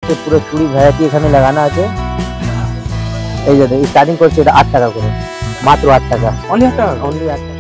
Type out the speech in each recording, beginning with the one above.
কাছে পুরো চুড়ি ভ্যারাইটি এখানে লাগানো আছে। এই যে স্টার্টিং করছে এটা 8 টাকা করে, মাত্র 8 টাকা, অনলি 8 টাকা, অনলি 8 টাকা।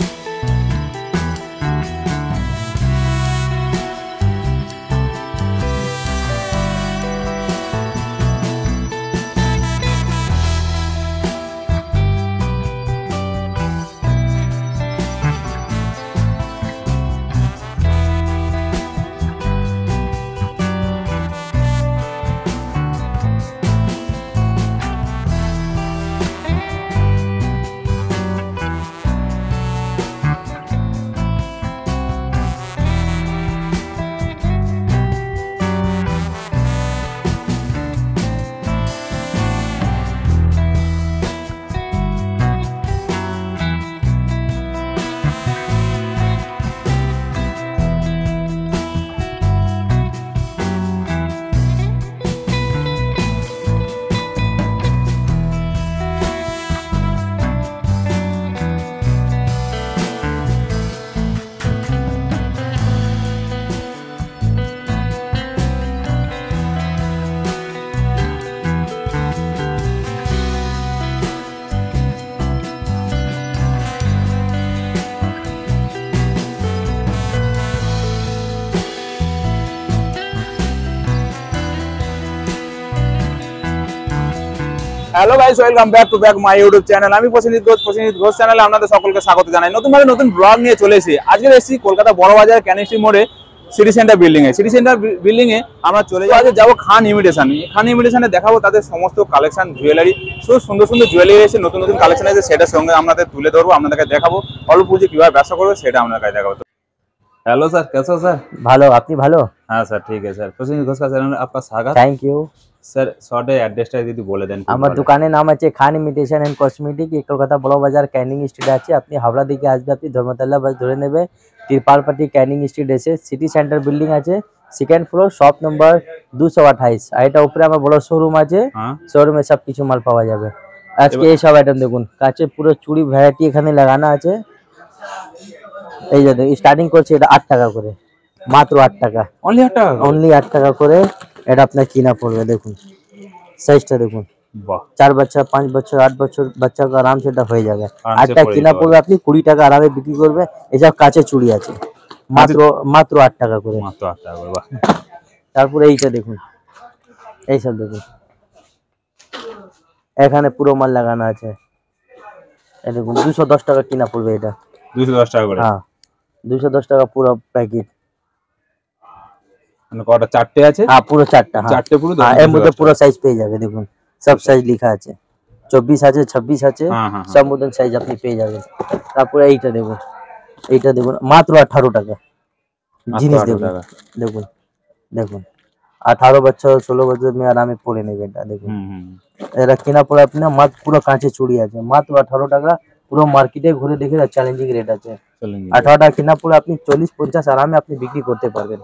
Hello guys, welcome back to my YouTube channel. আমি প্রসেনজিৎ ঘোষ চ্যানেলে আপনাদের সকলকে স্বাগত জানাই। নতুন ব্লগ নিয়ে চলে এসেছি। আজকে এসেছি কলকাতা বড় বাজার ক্যানিং স্ট্রিট মোড়ে সিটি সেন্টার বিল্ডিং এ। সিটি সেন্টার বিল্ডিং এ আমরা চলে যাবো খান ইমিটেশন। খান ইমিটেশনে দেখাবো তাদের সমস্ত কালেকশন, জুয়েলারি, সুন্দর সুন্দর জুয়েলারি এসে, নতুন নতুন কালেকশন এসে, সেটার সঙ্গে আপনাদের তুলে ধরবো, আপনাদেরকে দেখাবো অল্প পুঁজি কিভাবে ব্যবসা করবে সেটা আপনাদের দেখাবো। हेलो सर, कैसे हो सर? ভালো, আপনি ভালো? हाँ सर, ठीक है सर। प्रसन्न घोष का चैनल में आपका स्वागत। Thank you. सर शॉर्ट एड्रेसটা যদি বলে দেন। আমার দোকানের নাম আছে Khan imitation and cosmetic, Kolkata Bara Bazar Canning street আছে। আপনি হাওড়া দিকে আসবে, আপনি ধর্মতলা বাস ধরে নেবে, তিরপালপাটি ক্যানিং স্ট্রিট এসে সিটি সেন্টার বিল্ডিং আছে, সেকেন্ড ফ্লোর, শপ নম্বর 228। আর এটা উপরে আমার বড় শোরুম আছে, শোরুমে সব কিছু মাল পাওয়া যাবে। আজকে এই সব আইটেম দেখুন, কাছে পুরো চুড়ি ভ্যারাইটি এখানে লাগানো আছে। এই যে স্টার্টিং করছে এটা 8 টাকা করে, মাত্র 8 টাকা, অনলি 8 টাকা, অনলি 8 টাকা করে। এটা আপনার কিনা পড়বে, দেখুন সাইজটা দেখুন। বাহ, 4 বাচ্চা, 5 বছর, 8 বছর বাচ্চা को आराम से এটা হয়ে যাবে। 8টা কিনা পড়বে, আপনি 20 টাকা আরামে বিক্রি করবে। এসব কাছে চুড়ি আছে, মাত্র 8 টাকা করে, মাত্র 8 টাকা করে। বাহ। তারপরে এইটা দেখুন, এইসব দেখুন, এখানে পুরো মাল লাগানো আছে। এই দেখুন 210 টাকা কিনা পড়বে এটা, 210 টাকা করে। হ্যাঁ 210 টাকা পুরো প্যাকেট। মানে কটা, চারটে আছে? হ্যাঁ পুরো চারটা, চারটে পুরো। হ্যাঁ এর মধ্যে পুরো সাইজ পেয়ে যাবে, দেখুন সব সাইজ লেখা আছে, 24 আছে, 26 আছে, সব মতন সাইজ আপনি পেয়ে যাবেন। তারপরে এইটা দেখুন, এইটা দেখুন মাত্র 18 টাকা জিনিস। দেখুন দেখুন দেখুন 18 বছর 16 বছর মেয়ে আরামে পরে নেবে এটা। দেখুন এরা কেনা পড়ে আপনি মাত্র পুরো কাঁচে চুড়ি আছে, মাত্র 18 টাকা। পুরো মার্কেটে ঘুরে দেখে চ্যালেঞ্জিং রেট আছে। 18 টাকা কেনা পড়ে আপনি 40-50 আরামে আপনি বিক্রি করতে পারবেন।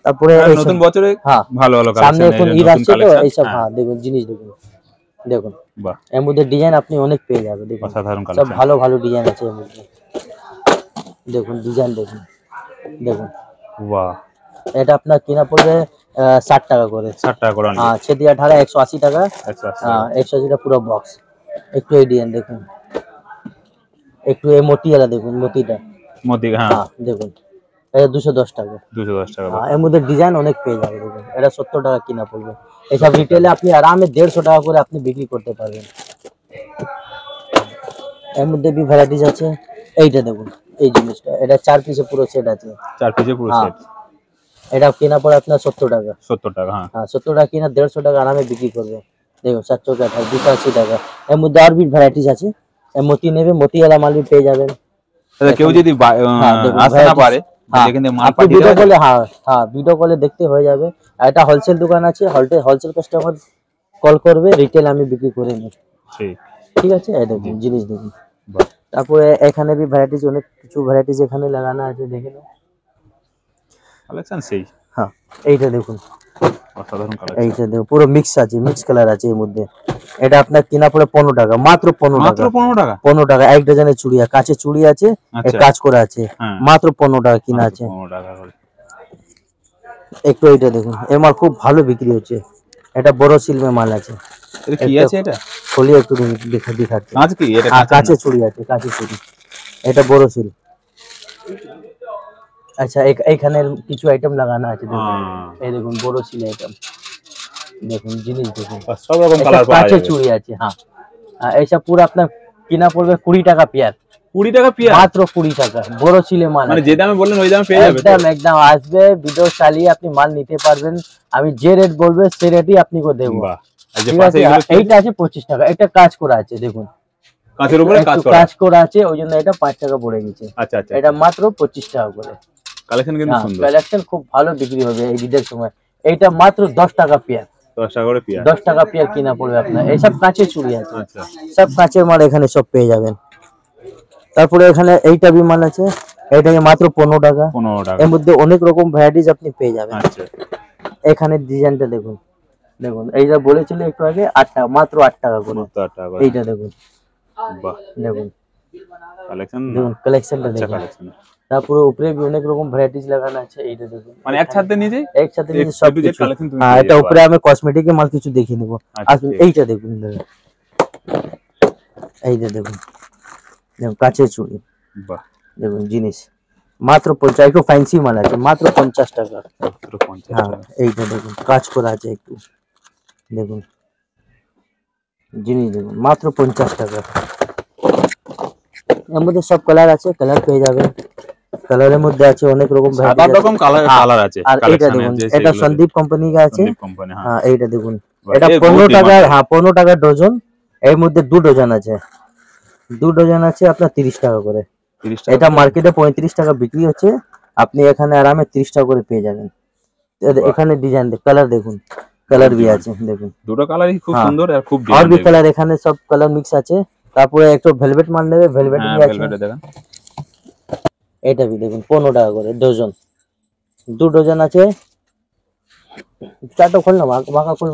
তারপরে নতুন বছরে ভালো ভালো কালেকশন, সামনে এখন ঈদ আসছে তো এইসব, হ্যাঁ দেখুন জিনিস দেখুন, দেখুন বাহ, এর মধ্যে ডিজাইন আপনি অনেক পেয়ে যাবেন। দেখুন অসাধারণ সব কালেকশন, ভালো ভালো ডিজাইন আছে এর মধ্যে। দেখুন ডিজাইন দেখুন, দেখুন বাহ। এটা আপনার কিনা পড়বে 60 টাকা করে, 60 টাকা করে। হ্যাঁ 6-18 180 টাকা, 180। হ্যাঁ 180 টাকা পুরো বক্স। একটু এই ডিজাইন দেখুন, একটু এই মোটিয়ালা দেখুন, মোতিটা মোতি, হ্যাঁ দেখুন এটা 210 টাকা, 210 টাকা। হ্যাঁ এর মধ্যে ডিজাইন অনেক পেয়ে যাবে। দেখুন এটা 70 টাকা কিনা পড়বে। এসব রিটেলে আপনি আরামে 150 টাকা করে আপনি বিক্রি করতে পারবেন। এর মধ্যে বি ভ্যারাইটিস আছে। এইটা দেখুন, এই জিনিসটা এটা 4 পিসে পুরো সেট আছে, 4 পিসে পুরো সেট। এটা কেনা পড়ে আপনার 70 টাকা, 70 টাকা। হ্যাঁ 70 টাকা কিনা 150 টাকা আরামে বিক্রি করবে। দেখুন 728 280 টাকা। এর মধ্যে আর বি ভ্যারাইটিস আছে। এর মতি নেবে, মতিওয়ালা মাল বি পেয়ে যাবেন। কেউ যদি আসতে না পারে, দেখেন মাল আপনি ভিডিও কলে, হ্যাঁ ভিডিও কলে দেখতে হয়ে যাবে। আর এটা হোলসেল দোকান আছে, হোলসেল কাস্টমার কল করবে, রিটেল আমি বিক্রি করে নিই। ঠিক আছে, এই দেখুন জিনিস দেখুন। তারপরে এখানে বি ভ্যারাইটিস, অনেক কিছু ভ্যারাইটিস এখানে লাগানো আছে, দেখে নাও কালেকশন সেই। হ্যাঁ এইটা দেখুন, অসাধারণ কালেকশন। এইটা দেখুন পুরো মিক্স আছে, মিক্স কালার আছে এর মধ্যে। এটা আপনার কিনা পড়ে 15 টাকা, মাত্র 15 টাকা, 15 টাকা। এক ডজনের চুড়ি, কাছে চুড়ি আছে, কাজ করা আছে, মাত্র 15 টাকা কিনা আছে। একটু এইটা দেখুন, এর মাল খুব ভালো বিক্রি হচ্ছে। এটা বোরোসিল মে মাল আছে। এটা কি আছে এটা? খুলি একটু দেখাচ্ছি। কাঁচ কি এটা? কাঁচে চুড়ি আছে, কাঁচে চুড়ি। এটা বোরোসিল। আচ্ছা এইখানে কিছু আইটেম লাগানো আছে দেখুন, এই দেখুন বোরোসিল আইটেম দেখুন, জিনিস দেখুন সব রকম কালার পাওয়া কাঁচে যাবে। চুড়ি আছে। হ্যাঁ, এইসব পুরো আপনার কিনা পড়বে 20 টাকা পেয়ার। 20 টাকা পেয়ার? মাত্র 20 টাকা বোরোসিলে মাল। মানে যে দামে বললেন ওই দামে পেয়ে যাবে? একদম একদম, আসবে ভিডিও চালিয়ে আপনি মাল নিতে পারবেন। আমি যে রেট বলবো সেই রেটই আপনি को দেবো। ঠিক আছে, এইটা আছে 25 টাকা। এটা কাজ করা আছে দেখুন, কাঁচের উপরে কাজ করা আছে, ওই জন্য এটা 5 টাকা পড়ে গেছে। আচ্ছা আচ্ছা, এটা মাত্র 25 টাকা করে। কালেকশন কিন্তু সুন্দর, কালেকশন খুব ভালো বিক্রি হবে এই ঈদের সময়। এইটা মাত্র 10 টাকা পেয়ার। 10 টাকা করে পেয়ার? 10 টাকা পেয়ার কিনা পড়বে আপনার। এইসব কাঁচের চুড়ি আছে। আচ্ছা, সব কাঁচের মাল এখানে সব পেয়ে যাবেন। তারপরে এখানে এইটা বি মাল আছে, এটা মাত্র 15 টাকা। 15 টাকা। এর মধ্যে অনেক রকম ভ্যারাইটিস আপনি পেয়ে যাবেন। আচ্ছা, এখানে ডিজাইনটা দেখুন, দেখুন এইটা বলেছিল একটু আগে 8 টাকা, মাত্র 8 টাকা করে। এইটা দেখুন, বাহ, দেখুন কালেকশন, দেখুন কালেকশনটা আচ্ছা দেখুন। কালেকশন। তারপরে উপরে भी অনেক রকম ভ্যারাইটিস লাগানো আছে। এইটা দেখুন, মানে একসাথে নিজে সব কিছু। হ্যাঁ, এটা উপরে আমি কসমেটিকের মাল কিছু দেখিয়ে নেব। আসুন এইটা দেখুন, এইটা দেখুন, দেখুন কাঁচের চুড়ি। বাহ, দেখুন জিনিস মাত্র 50। একটু ফ্যান্সি মাল আছে, মাত্র 50 টাকা। হ্যাঁ, এইটা দেখুন কাজ করা আছে একটু, দেখুন জিনিস দেখুন মাত্র 50 টাকা। এর মধ্যে সব কালার আছে, কালার পেয়ে যাবেন। কালারের মধ্যে আছে অনেক রকম ভ্যারাইটি, 7 রকম কালার আছে। আর এইটা দেখুন, এটা সন্দীপ কোম্পানি কা আছে। হ্যাঁ, এইটা দেখুন, এটা 15 টাকা। হ্যাঁ, 15 টাকা ডজন। এর মধ্যে 2 ডজন আছে, 2 ডজন আছে আপনার 30 টাকা করে। এটা মার্কেটে 35 টাকা বিক্রি হচ্ছে, আপনি এখানে আরামে 30 টাকা করে পেয়ে যাবেন। এখানে ডিজাইন কালার দেখুন, কালার भी আছে দেখুন, দুটো কালারই খুব সুন্দর আর খুব আর भी কালার এখানে সব কালার মিক্স আছে। তারপরে একটু ভেলভেট মাল নেবে, ভেলভেট भी আছে। এটা भी দেখুন 15 টাকা করে ডজন, 2 ডজন আছে। চারটো খোল না, ভাগা খোল,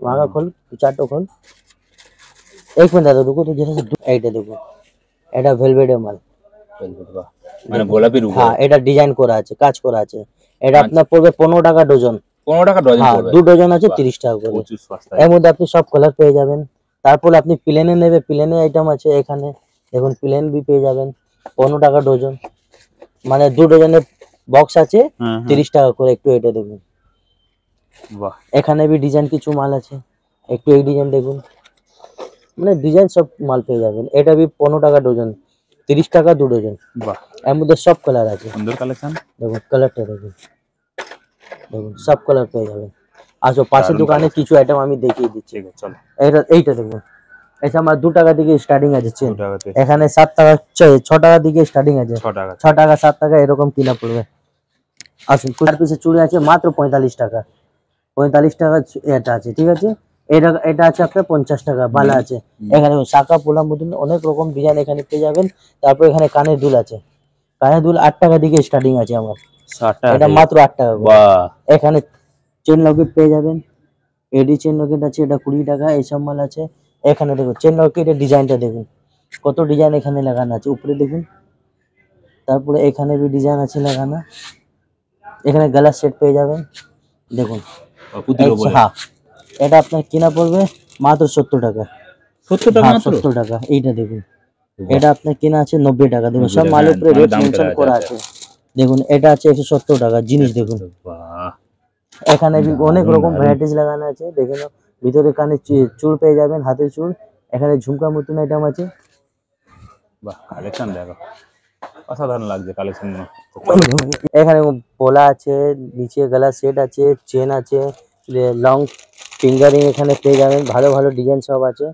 ভাগা খোল, চারটো খোল। एक मिनट दादा रुको तो जरा से। এইটা দেখুন, এটা ভেলভেটের মাল, মানে গোলাপি রূপ। হ্যাঁ, এটা ডিজাইন করা আছে, কাজ করা আছে। এটা আপনার পড়বে 15 টাকা ডজন। 15 টাকা ডজন পড়বে। 2 ডজন আছে 30 টাকা করে। এর মধ্যে আপনি সব কালার পেয়ে যাবেন। তারপর আপনি প্লেনে নেবে, প্লেনে আইটেম আছে এখানে দেখুন, প্লেন भी পেয়ে যাবেন 15 টাকা ডজন। মানে 2 ডজনের বক্স আছে 30 টাকা করে। একটু এটা দেখুন, বাহ, এখানে भी ডিজাইন কিছু মাল আছে। একটু এই ডিজাইন দেখুন, মানে ডিজাইন সব মাল পেয়ে যাবেন। এটা भी 15 টাকা ডজন, 30 টাকা 2 ডজন। বাহ, এর মধ্যে সব কালার আছে, সুন্দর কালেকশন। দেখুন কালারটা দেখুন, দেখুন সব কালার পেয়ে যাবেন। আসো পাশের দোকানে কিছু আইটেম আমি দেখিয়ে দিচ্ছি। চলো, এইটা দেখুন, এটা আমার 2 টাকা থেকে স্টার্টিং আছে চেন। 2 টাকাতে এখানে 7 টাকা 6 টাকা থেকে স্টার্টিং আছে। 6 টাকা, 6 টাকা 7 টাকা এরকম কিনা পড়বে। আসুন, কুড়ি পিসের চুড়ি আছে মাত্র 45 টাকা। 45 টাকা এটা আছে, ঠিক আছে। এটা আছে আপনার 50 টাকা। বালা আছে এখানে, শাখা পোলা মতন অনেক রকম ডিজাইন এখানে পেয়ে যাবেন। তারপর এখানে কানের দুল আছে, কানের দুল 8 টাকা থেকে স্টার্টিং আছে আমার। এটা মাত্র 8 টাকা। বাহ, এখানে চেন লকেট পেয়ে যাবেন, এডি চেন লকেট আছে, এটা 20 টাকা। এইসব মাল আছে এখানে। দেখুন চেন লকেটের ডিজাইনটা দেখুন, কত ডিজাইন এখানে লাগানো আছে উপরে দেখুন। তারপরে এখানে भी ডিজাইন আছে লাগানো। এখানে গলা সেট পেয়ে যাবেন দেখুন। হ্যাঁ, এটা আপনার কিনা পড়বে মাত্র 70 টাকা। 70 টাকা মাত্র? 70 টাকা। এইটা দেখুন, এটা আপনার কিনা আছে 90 টাকা। দেখুন সব মালের উপরে রেট মেনশন করা আছে। দেখুন এটা আছে 170 টাকা। জিনিস দেখুন, এখানে भी অনেক রকম ভ্যারাইটিস লাগানো আছে। দেখে নাও, ভিতরে কানে চুড় পেয়ে যাবেন, হাতের চুড়। এখানে ঝুমকা মতন আইটেম আছে। বাহ, কালেকশন দেখো, অসাধারণ লাগছে কালেকশন। এখানে পোলা আছে, নিচে গলা সেট আছে, চেন আছে, লং ফিঙ্গারিং এখানে পেয়ে যাবেন। ভালো ভালো ডিজাইন সব আছে,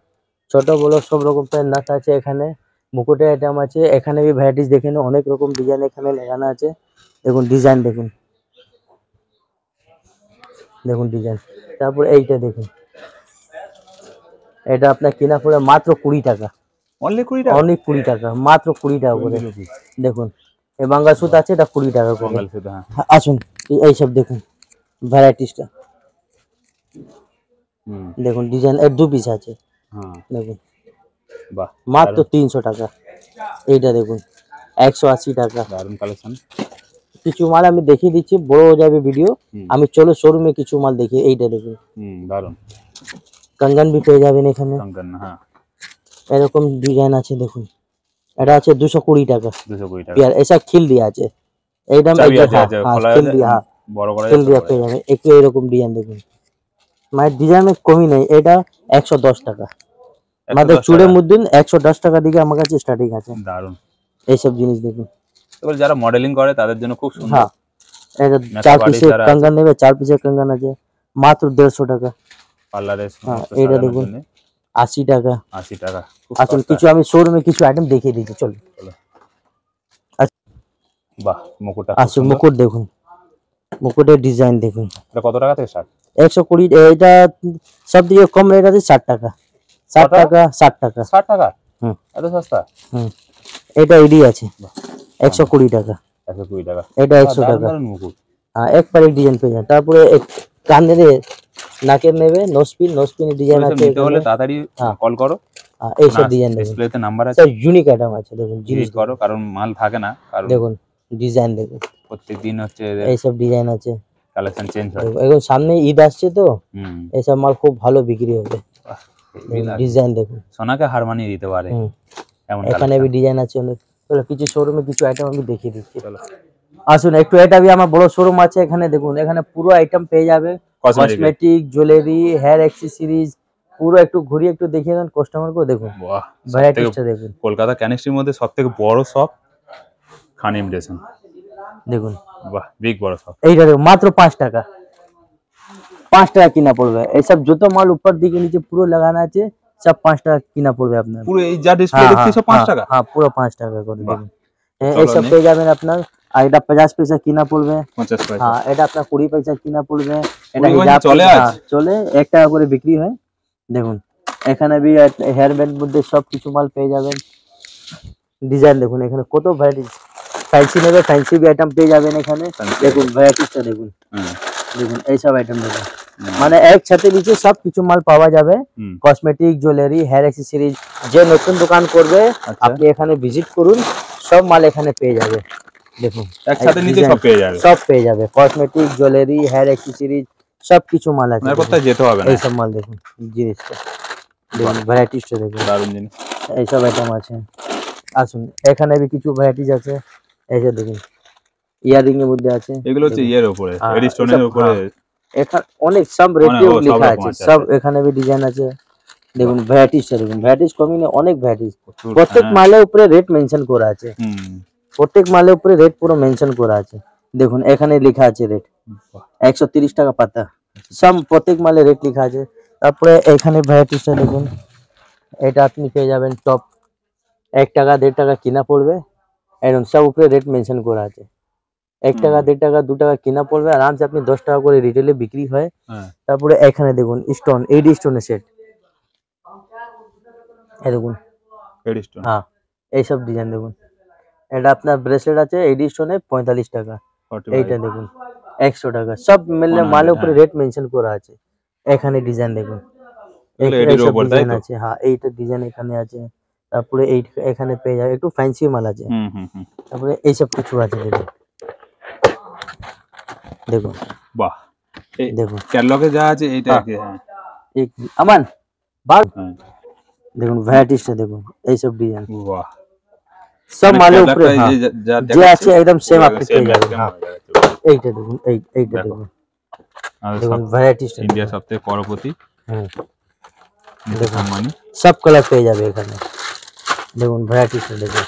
ছোট বড় সব রকম নাথ আছে। এখানে মুকুটের আইটেম আছে। এখানে भी ভ্যারাইটিস দেখে নাও, অনেক রকম ডিজাইন এখানে লাগানো আছে। দেখুন ডিজাইন দেখুন, দেখুন ডিজাইন। তারপর এইটা দেখুন, এটা আপনার কিনা পড়ে মাত্র 20 টাকা। অনলি 20 টাকা? অনলি 20 টাকা, মাত্র 20 টাকা করে। দেখুন এই বাঙ্গাল সুতা আছে, এটা 20 টাকা করে। আসুন এইসব দেখুন ভ্যারাইটিসটা দেখুন, ডিজাইন এর 2 পিস আছে দেখুন। বাহ, মাত্র 300 টাকা। এইটা দেখুন 180 টাকা। দারুণ কালেকশন। কিছু মাল আমি দেখিয়ে দিচ্ছি, বড় হয়ে যাবে ভিডিও। আমি চলো শোরুমে কিছু মাল দেখি। এইটা দেখুন, দারুন कंगन भी পেয়ে যাবেন এখানে। कंगन, হ্যাঁ এরকম ডিজাইন আছে দেখুন, এটা আছে 220 টাকা। 220 টাকা। यार ऐसा খিল দিয়া আছে একদম, চাবি একদম আছে, হ্যাঁ আছে হ্যাঁ খোলা খিল আছে, দিয়া, বড় করা খিল যাবে, দিয়া ছোট করা পেয়ে যাবে। যাবে। একটু এরকম ডিজাইন দেখুন, মানে ডিজাইনের কমই নেই। এটা 110 টাকা, আমাদের 110 চূড়ের টাকা। মধ্যে 110 টাকা দিকে আমার কাছে স্টার্টিং আছে। দারুন। এইসব জিনিস দেখুন। এবার যারা মডেলিং করে তাদের জন্য খুব সুন্দর। হ্যাঁ, এটা মেকআপ 4 আর্টিস্ট পিসের যারা আছে, कंगन নেবে, 4 পিসের कंगन আছে মাত্র 150 টাকা। পার্লারে হ্যাঁ, সমস্ত এইটা সাজানোর দেখুন জন্য 80 টাকা। 80 টাকা, খুব আসুন সস্তা। কিছু আমি শোরুমে কিছু আইটেম দেখিয়ে দিচ্ছি, চলো। চলো। আচ্ছা, বাহ, মুকুটটা খুব আসুন সুন্দর। মুকুট দেখুন, মুকুটের ডিজাইন দেখুন। এটা কত টাকা থেকে স্টার্ট? 120। এটা সব থেকে কম রেট আছে 60 টাকা। 60 টাকা, 60 টাকা। 60 টাকা? হুম এত সস্তা? হুম। এটা এডি আছে বাহ, 120 টাকা। 120 টাকা। এটা বাহ, 100 দারুন টাকা। দারুন মুকুট। হ্যাঁ, এক পারে ডিজাইন পেয়ে যান। তারপরে কানের নাকের নেবে নোসপিন, নোসপিনের ডিজাইন এসব আছে নিতে এখানে। হলে তাড়াতাড়ি হ্যাঁ কল করো, হ্যাঁ, এইসব না ডিজাইন দেখুন, ডিসপ্লেতে নাম্বার আছে, সব ইউনিক আইটেম আছে দেখুন। জিনিস ভিজিট করো, কারণ মাল থাকে না, কারণ দেখুন, ডিজাইন দেখুন, প্রত্যেকদিন হচ্ছে এইসব ডিজাইন আছে। কালেকশন চেঞ্জ হয়। এখন সামনে ঈদ আসছে তো, হুম, এইসব মাল খুব ভালো বিক্রি হবে। বাহ, হেভি লাগছে। ডিজাইন দেখুন। সোনাকে হার মানিয়ে দিতে পারে হুম, এমন এখানে কালেকশন। भी ডিজাইন আছে অনেক। চলো কিছু শোরুমে কিছু আইটেম আমি দেখিয়ে দিচ্ছি। চলো। আসুন একটু, এটা भी আমার বড় শোরুম আছে এখানে দেখুন। এখানে পুরো আইটেম পেয়ে যাবে, Cosmetic এর। কসমেটিক, জুয়েলারি, হেয়ার অ্যাক্সেসরিজ, পুরো একটু ঘুরিয়ে একটু দেখিয়ে দেন কাস্টমারকে দেখুন। বাহ, সবথেকে ভ্যারাইটিসটা দেখুন, কলকাতা ক্যানিস্ট্রির মধ্যে সবথেকে বড় শপ খান ইমিটেশন। দেখুন বাহ, বিগ বড় শপ। এইটা দেখুন মাত্র 5 টাকা। 5 টাকা কিনা পড়বে। এইসব যত মাল উপর দিকে নিচে পুরো লাগানো আছে, সব 5 টাকা কিনা পড়বে আপনার। পুরো এই যা ডিসপ্লে হ্যাঁ দেখছি হ্যাঁ সব 5 হ্যাঁ টাকা? হ্যাঁ, পুরো 5 টাকা করে বাহ, দেখুন। চলো এইসব নেক্সট। পেয়ে যাবেন আপনার। আর এটা 50 পয়সা কিনা পড়বে। 50 পয়সা? হ্যাঁ, এটা আপনার 20 পয়সা কিনা পড়বে। এটা 20 পয়সা হিজাব চলে আজ? হ্যাঁ, চলে 1 টাকা করে বিক্রি হয়। দেখুন এখানে भी হেয়ার ব্যান্ড মধ্যে সব কিছু মাল পেয়ে যাবেন। ডিজাইন দেখুন এখানে কত ভ্যারাইটি। ফ্যান্সি নেবে, ফ্যান্সি भी আইটেম পেয়ে যাবেন এখানে। দেখুন ভ্যারাইটিসটা দেখুন, দেখুন এইসব আইটেম দেখুন। মানে এক ছাতে নিচে সব কিছু মাল পাওয়া যাবে। Cosmetic, jewellery, hair accessories. যে নতুন দোকান করবে আপনি এখানে ভিজিট করুন, সব মাল এখানে পেয়ে যাবে। দেখুন একসাথে নিচে সব পেয়ে যাবে। সব পেয়ে যাবে, কসমেটিক, জুয়েলারি, হেয়ার অ্যাক্সেসরিজ, সব কিছু মাল আছে। আপনার কোথায় যেতে হবে না, এইসব মাল দেখুন, জিনিসটা দেখুন, ভ্যারাইটিসটা দেখুন, দারুণ জিনিস। এইসব আইটেম আছে। আসুন এখানে भी কিছু ভ্যারাইটিস আছে। এই যে দেখুন ইয়ারিং এর মধ্যে আছে। এগুলো হচ্ছে দেখুন, ইয়ের উপরে, হ্যাঁ, এডিস্টোনের এসব, উপরে। হ্যাঁ, এখানে অনেক সব অনেক, রেটেও ও, সব লেখা রকম আছে, আছে, সব আচ্ছা। এখানে भी ডিজাইন আছে। দেখুন ভ্যারাইটিসটা দেখুন, ভ্যারাইটিস কমই নেই, অনেক ভ্যারাইটিস। প্রচুর, প্রত্যেক হ্যাঁ। মালের উপরে রেট মেনশন করা আছে। হুম, প্রত্যেক মালের উপরে রেট পুরো মেনশন করা আছে। দেখুন এখানে লেখা আছে রেট বাহ, 130 টাকা পাতা। সব প্রত্যেক মালে রেট লেখা আছে। তারপরে এখানে ভ্যারাইটিসটা দেখুন, এটা আপনি পেয়ে যাবেন টপ 1 টাকা 1.5 টাকা কিনা পড়বে। এরকম সব উপরে রেট মেনশন করা আছে। 1 টাকা 1.5 টাকা 2 টাকা কিনা পড়বে, আরামসে আপনি 10 টাকা করে রিটেলে বিক্রি হয়। হ্যাঁ। তারপরে এখানে দেখুন স্টোন, এডি স্টোনের সেট, এই দেখুন। এডিস্টোন। হ্যাঁ, এইসব ডিজাইন দেখুন। এটা আপনার ব্রেসলেট আছে এডি স্টোনে 45 টাকা। 45। এইটা দেখুন 100 টাকা। সব মিললে 100, মালের উপরে হ্যাঁ। রেট মেনশন করা আছে। এখানে ডিজাইন দেখুন, এগুলো এডির এইসব উপর, তাই ডিজাইন তো? আছে। হ্যাঁ, এইটা ডিজাইন এখানে আছে। তারপরে এই এখানে পেয়ে যাবে একটু ফ্যান্সি মাল আছে। হুম হুম হুম। তারপরে এইসব কিছু আছে দেখুন, দেখুন বাহ, এই দেখুন। ক্যাটালগে যা আছে এইটা হ্যাঁ। কি? হ্যাঁ, एक अमन बाग হ্যাঁ। দেখুন ভ্যারাইটিসটা দেখুন, এইসব ডিজাইন বাহ, সব মানে মালের উপরে। ক্যাটালগটা হ্যাঁ, এই যা যে দেখাচ্ছে আছে একদম সেম পুরো আপনি সেম পেয়ে যাবেন। একদম হ্যাঁ, হয়ে যাচ্ছে। এইটা দেখুন, এইটা দেখো, দেখুন, আমাদের দেখুন সব ভ্যারাইটিসটা ইন্ডিয়া দেখুন। সবথেকে করপতি হুম, মুকেশ দেখুন আম্বানি। সব কালার পেয়ে যাবে এখানে। দেখুন ভ্যারাইটিসটা দেখুন,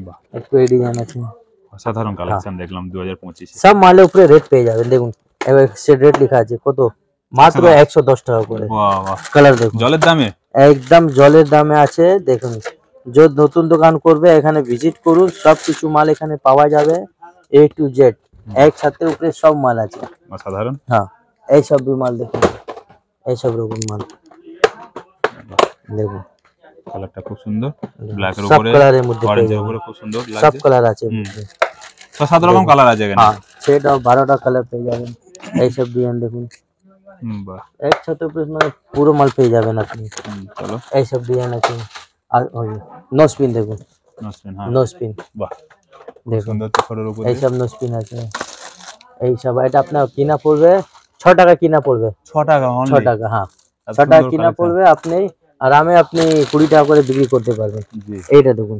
বাহ, একটু এই ডিজাইন আছে। অসাধারণ কালেকশন দেখলাম 2025 এ। সব মালের উপরে রেট পেয়ে যাবেন। দেখুন এবার সে রেট লেখা আছে কত, মাত্র 110 টাকা করে। বাহ বাহ, কালার দেখুন জলের দামে? একদম জলের দামে আছে। দেখুন যে নতুন দোকান করবে এখানে ভিজিট করুন, সব কিছু মাল এখানে পাওয়া যাবে, A to Z একসাথে উপরে সব মাল আছে। অসাধারণ। হ্যাঁ, এইসব भी মাল দেখুন, এইসব রকম মাল দেখুন। কালারটা খুব সুন্দর, ব্ল্যাক এর সব উপরে, কালারের মধ্যে পেয়ে অরেঞ্জের যাবেন, উপরে খুব সুন্দর সব লাগছে। কালার আছে। হুম, 6-7 রকম কালার আছে এখানে। হ্যাঁ, 6টা 12টা কালার পেয়ে যাবেন। এইসব ডিজাইন দেখুন, বাহ, একসাথে উপরে মানে পুরো মাল পেয়ে যাবেন আপনি। চলো। এইসব ডিজাইন আছে। আর ওই নোসপিন দেখুন, নসপিন, হ্যাঁ, নোসপিন বাহ, দেখুন সুন্দর খড়ের উপর এইসব নোসপিন আছে, এইসব এটা আপনার কিনা পড়বে 6 টাকা, কিনা পড়বে 6 টাকা 6 টাকা, হ্যাঁ 6 টাকা কিনা পড়বে, আপনি আরামে আপনি 20 টাকা করে বিক্রি করতে পারবেন। এইটা দেখুন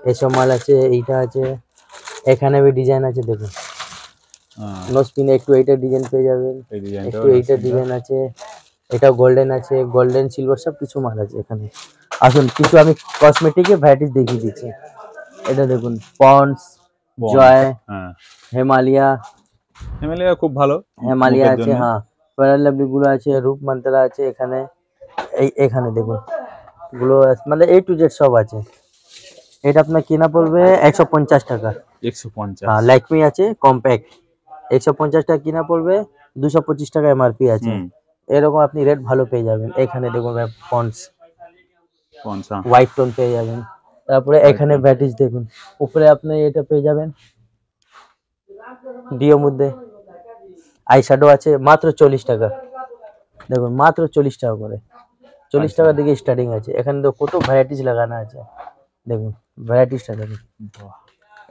এইসব মাল আছে, এইটা আছে, এখানে भी ডিজাইন আছে দেখুন নোসপিনে একটু এইটা ডিজাইন পেয়ে যাবেন, একটু এইটা ডিজাইন আছে, এটা গোল্ডেন আছে, গোল্ডেন সিলভার সব কিছু মাল আছে এখানে। আসুন কিছু আমি কসমেটিকের ভ্যারাইটিস দেখিয়ে দিচ্ছি। এটা দেখুন পন্ডস, জয়, হিমালয়া, হিমালয়া খুব ভালো, হিমালয়া আছে, হ্যাঁ ফেয়ার লাভলি গুলো আছে, রূপ মন্ত্রা আছে এখানে, এখানে দেখুন গুলো মানে A to Z সব আছে। এটা আপনার কিনা পড়বে 150 টাকা, 150, হ্যাঁ ল্যাকমি আছে কম্প্যাক্ট 150 টাকা কিনা পড়বে, 225 টাকা এমআরপি আছে। এরকম আপনি রেট ভালো পেয়ে যাবেন। এখানে দেখুন পন্ডস হোয়াইট টোন পেয়ে যাবেন, তারপরে এখানে ভ্যারাইটিস দেখুন, উপরে আপনি এটা পেয়ে যাবেন ডিও মধ্যে আই শ্যাডো আছে মাত্র 40 টাকা, দেখুন মাত্র 40 টাকা করে, 40 টাকা দিকে স্টার্টিং আছে। এখানে তো কত ভ্যারাইটিস লাগানো আছে, দেখুন ভ্যারাইটিসটা দেখুন,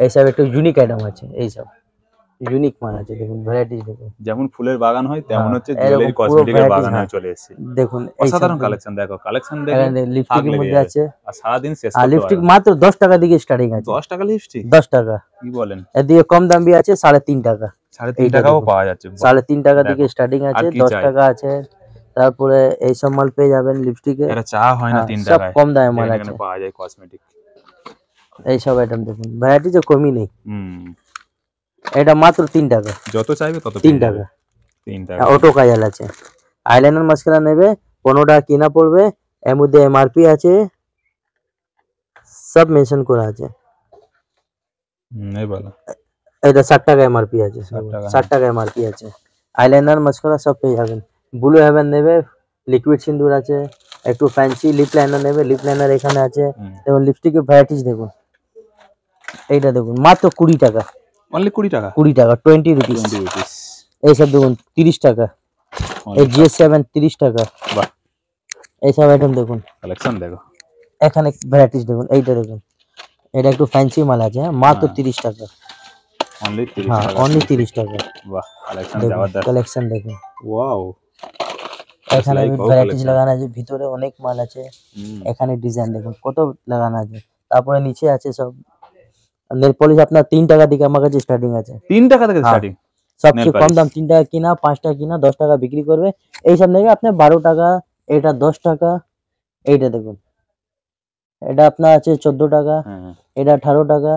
এইসব একটু ইউনিক আইটেম আছে, এইসব ইউনিক মাল আছে দেখুন, ভ্যারাইটিস দেখুন, যেমন ফুলের বাগান হয় তেমন হচ্ছে জুয়েলারি কসমেটিকের বাগান হয়ে চলে এসেছে। দেখুন অসাধারণ কালেকশন, দেখো কালেকশন দেখো, এখানে লিপস্টিকের মধ্যে আছে, আর সারা দিন শেষ আর করতে লিপস্টিক পারবে। মাত্র 10 টাকা দিকে স্টার্টিং আছে, 10 টাকা লিপস্টিক, 10 টাকা, কি বলেন? এদিকে কম দাম भी আছে 3.5 টাকা, 3.5 টাকাও পাওয়া যাচ্ছে, 3.5 টাকা দিকে স্টার্টিং আছে, 10 টাকা আছে। তারপরে এই সব মাল পেয়ে যাবেন লিপস্টিকে, এটা চা হয় না 3 সব টাকায়, কম দামে মাল আছে, এখানে পাওয়া যায় কসমেটিক। এই সব আইটেম দেখুন, ভ্যারাইটি যে কমই নেই। এটা মাত্র 3 টাকা, যত চাইবে তত 3 টাকা, 3 টাকা। অটো কাজল আছে, আইলাইনার মাস্কারা নেবে 15 টাকা কিনা পড়বে, এর মধ্যে এমআরপি আছে, সব মেনশন করা আছে। এই বলো এটা 60 টাকা এমআরপি আছে, 60 টাকা এমআরপি আছে। আইলাইনার মাস্কারা সব পেয়ে যাবেন। ব্লু হেভেন নেবে, লিকুইড সিন্দুর আছে, একটু ফ্যান্সি লিপ লাইনার নেবে, লিপ লাইনার এখানে আছে। দেখুন লিপস্টিকের ভ্যারাইটিস দেখুন, এইটা দেখুন মাত্র 20 টাকা, অনলি 20 টাকা, 20 টাকা 20 রুপিস। এইসব দেখুন 30 টাকা, এই GS7 30 টাকা, বাহ এইসব আইটেম দেখুন, কালেকশন দেখো, এখানে ভ্যারাইটিস দেখুন, এইটা দেখুন, এটা একটু ফ্যান্সি মাল আছে, মাত্র 30 টাকা, অনলি 30 হ্যাঁ টাকা, অনলি 30 টাকা। বাহ কালেকশন দেখুন জবরদস্ত, কালেকশন দেখুন, ওয়াও। এখানে ভ্যারাইটিস লাগানো আছে, ভিতরে অনেক মাল আছে, এখানে ডিজাইন দেখুন কত লাগানো আছে। তারপরে নিচে আছে সব নেল পলিশ, আপনার 3 টাকা থেকে আমার কাছে স্টার্টিং আছে, 3 টাকা থেকে স্টার্টিং, সবচেয়ে কম দাম 3 টাকা কিনা, 5 টাকা কিনা, 10 টাকা বিক্রি করবে। এই সব নেবে আপনি 12 টাকা, এটা 10 টাকা, এইটা দেখুন এটা আপনার আছে 14 টাকা, এটা 18 টাকা,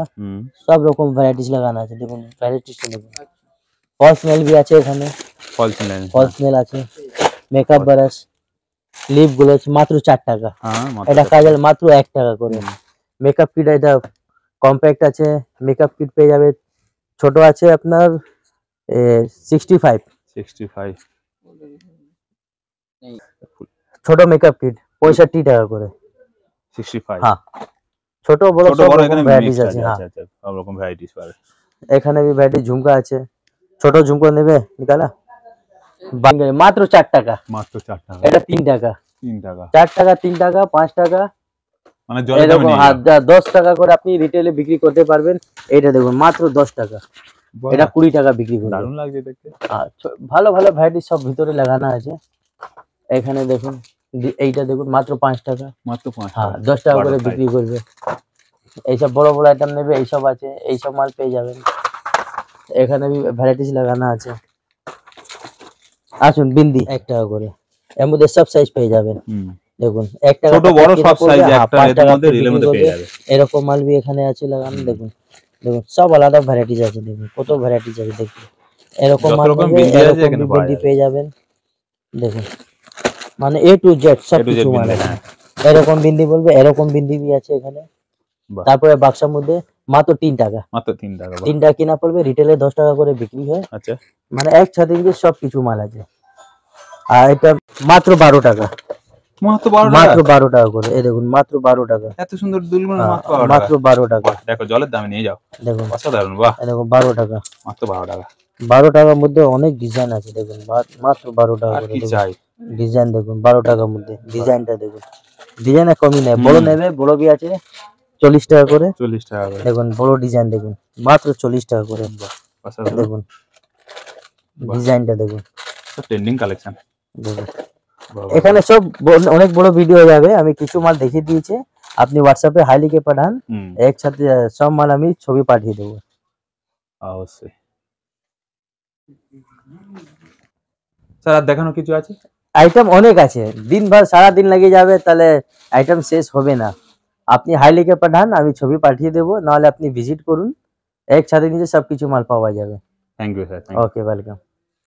সব রকম ভ্যারাইটিস লাগানো আছে। দেখুন ভ্যারাইটিস দেখুন, ফলস নেল भी আছে এখানে, ফলস নেল আছে, মেকআপ ব্রাশ, লিপ গ্লোস মাত্র 4 টাকা, এটা কাজল মাত্র 1 টাকা করে। মেকআপ কিট এটা কম্প্যাক্ট আছে, মেকআপ কিট পেয়ে যাবে, ছোট আছে আপনার 65 ছোট মেকআপ কিট 65 টাকা করে, 65, হ্যাঁ ছোট বড় সব রকম ভ্যারাইটিস আছে, হ্যাঁ সব রকম ভ্যারাইটিস পাবে। এখানে भी ভ্যারাইটি ঝুমকা আছে, ছোট ঝুমকা নেবে নিকালা বাঙ্গালি মাত্র 4 টাকা, মাত্র 4 টাকা, এটা 3 টাকা, 3 টাকা, 4 টাকা, 3 টাকা, 5 টাকা, মানে জলের দামে নিয়ে যাও। 10 টাকা করে আপনি রিটেলে বিক্রি করতে পারবেন। এটা দেখুন মাত্র 10 টাকা, এটা 20 টাকা বিক্রি করবে, দারুণ লাগছে দেখতে। ভালো ভালো ভ্যারাইটি সব ভিতরে লাগানো আছে। এখানে দেখুন এইটা দেখুন মাত্র 5 টাকা, মাত্র 5 টাকা, হ্যাঁ 10 টাকা করে বিক্রি করবে। এইসব বড় বড় আইটেম নেবে, এইসব আছে, এইসব মাল পেয়ে যাবেন। এখানে भी ভ্যারাইটিস লাগানো আছে। আসুন বিন্দি 1 টাকা করে, এর মধ্যে সব সাইজ পেয়ে যাবেন। দেখুন 1 টাকা ছোট বড় সব সাইজ একটা এর মধ্যে রিলের মধ্যে পেয়ে যাবে। এরকম মাল भी এখানে আছে লাগানো, দেখুন দেখুন সব আলাদা ভ্যারাইটিস আছে, দেখুন কত ভ্যারাইটিস আছে দেখুন। এরকম মাল বিন্দি পেয়ে যাবেন, দেখুন মানে A to Z সব কিছু মাল আছে। এরকম বিন্দি বলবে, এরকম বিন্দি भी আছে এখানে। তারপরে বাক্সের মধ্যে মাত্র 3 টাকা, মাত্র 3 টাকা, 3 টাকা কিনা পড়বে, রিটেলে 10 টাকা করে বিক্রি হয়। আচ্ছা মানে একসাথে দিয়ে সব কিছু মাল আছে। আর এটা মাত্র 12 টাকা, মাত্র 12 টাকা, মাত্র 12 টাকা করে, এই দেখুন মাত্র 12 টাকা, এত সুন্দর দুলগুলো মাত্র 12 টাকা। দেখো জলের দামে নিয়ে যাও, দেখুন অসাধারণ, বাহ দেখুন 12 টাকা, মাত্র 12 টাকা, 12 টাকার মধ্যে অনেক ডিজাইন আছে, দেখুন মাত্র 12 টাকা আর করে। কি চাই, ডিজাইন দেখুন 12 টাকার মধ্যে, ডিজাইনটা দেখুন, ডিজাইনে কমই নেই, বড় নেবে বড় भी আছে, 40 টাকা করে। 40 টাকা করে দেখুন বড় ডিজাইন দেখুন, মাত্র 40 টাকা করে। অসাধারণ। দেখুন ডিজাইনটা দেখুন, ট্রেন্ডিং কালেকশন। দেখুন বাবা। এখানে সব অনেক বড় ভিডিও যাবে, আমি কিছু মাল দেখিয়ে দিয়েছি, আপনি হোয়াটসঅ্যাপে হাই লিখে পাঠান, একসাথে সব মাল আমি ছবি পাঠিয়ে দেবো। অবশ্যই স্যার, আর দেখানো কিছু আছে? আইটেম অনেক আছে, দিনভর সারা দিন লেগে যাবে, তাহলে আইটেম শেষ হবে না। আপনি হাই লিখে পাঠান, আমি ছবি পাঠিয়ে দেবো, নাহলে আপনি ভিজিট করুন, একসাথে নিচে সবকিছু মাল পাওয়া যাবে। Thank you sir. Okay, welcome.